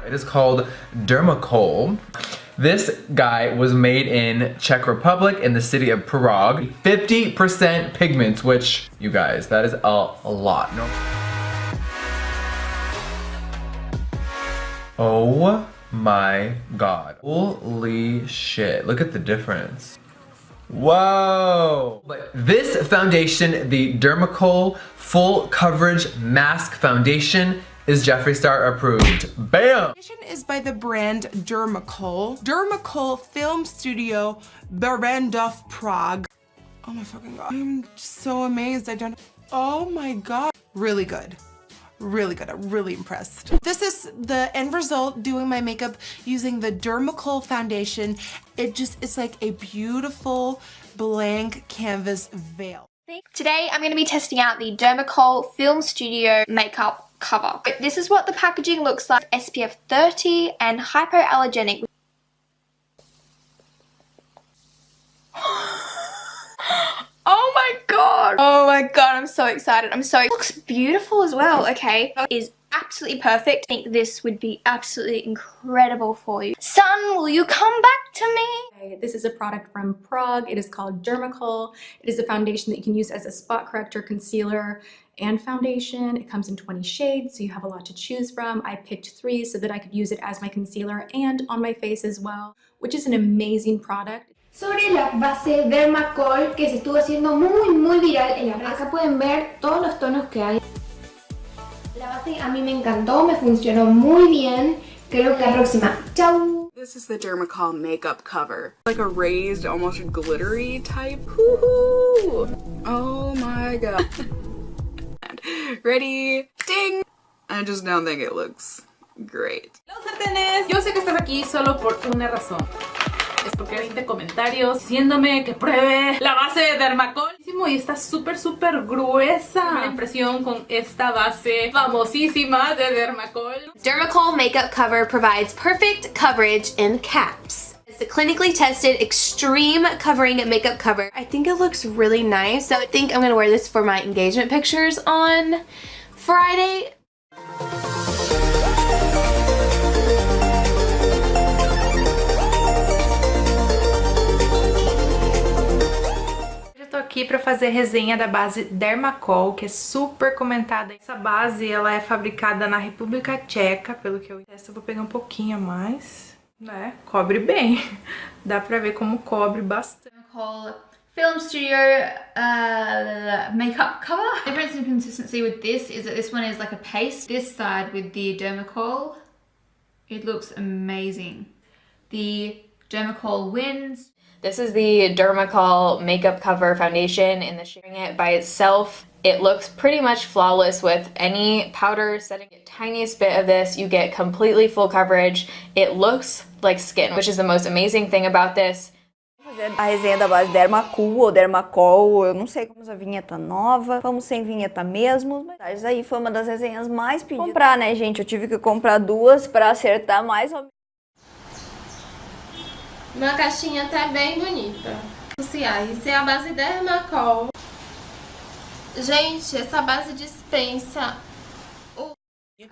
It is called Dermacol. This guy was made in Czech Republic in the city of Prague. 50% pigments, which, you guys, that is a lot. No. Oh my god. Holy shit. Look at the difference. Whoa! But this foundation, the Dermacol Full Coverage Mask Foundation, is Jeffree Star approved. Bam! Foundation is by the brand Dermacol. Dermacol Film Studio, Barrandov, Prague. Oh my fucking god. I'm so amazed. Oh my god. Really good. Really good. I'm really impressed. This is the end result doing my makeup using the Dermacol foundation. It's like a beautiful blank canvas veil. Today I'm going to be testing out the Dermacol Film Studio makeup cover. This is what the packaging looks like. SPF 30 and hypoallergenic. Oh my god! Oh my god, I'm so excited. It looks beautiful as well, okay? It is absolutely perfect. I think this would be absolutely incredible for you. Sun, will you come back to me? This is a product from Prague. It is called Dermacol. It is a foundation that you can use as a spot corrector, concealer, and foundation. It comes in 20 shades, so you have a lot to choose from. I picked 3 so that I could use it as my concealer and on my face as well, which is an amazing product. Sobre la base Dermacol que se estuvo haciendo muy viral en la red. Acá pueden ver todos los tonos que hay. La base a mí me encantó, me funcionó muy bien. Creo que la próxima. Chao. This is the Dermacol makeup cover. Like a raised, almost glittery type. Woohoo! Oh my god. Ready? Ding! I just don't think it looks great. Hello, sartenes. Yo sé que estás aquí solo por una razón. Es porque viste comentarios diciéndome que pruebe la base de Dermacol y está súper gruesa. La impresión con esta base famosísima de Dermacol. Dermacol makeup cover provides perfect coverage in caps. It's the clinically tested extreme covering makeup cover. I think it looks really nice. So I think I'm gonna wear this for my engagement pictures on Friday. Aqui para fazer resenha da base Dermacol, que é super comentada. Essa base ela é fabricada na República Tcheca, pelo que eu testo. Eu vou pegar um pouquinho a mais, né? Cobre bem. Dá pra ver como cobre bastante. Dermacol Film Studio makeup cover. The difference in consistency with this is that this one is like a paste. This side with the Dermacol, it looks amazing. The Dermacol wins. This is the Dermacol makeup cover foundation. In the sharing it by itself, it looks pretty much flawless with any powder setting. The tiniest bit of this, you get completely full coverage. It looks like skin, which is the most amazing thing about this. A resenha da base Dermacool ou Dermacol, eu não sei como essa vinheta nova, vamos sem vinheta mesmo, mas aí foi uma das resenhas mais pedidas. Comprar, né, gente? Eu tive que comprar 2 pra acertar mais ou menos. Uma caixinha até bem bonita. Sociais, é a base Dermacol. Gente, essa base dispensa o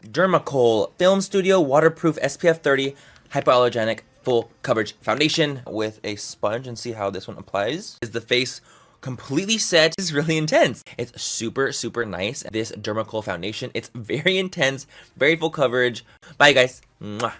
Dermacol Film Studio Waterproof SPF 30 Hypoallergenic Full Coverage Foundation with a sponge, and see how this one applies. Is the face completely set? It's really intense. It's super nice. This Dermacol foundation, it's very intense, very full coverage. Bye guys. Mwah.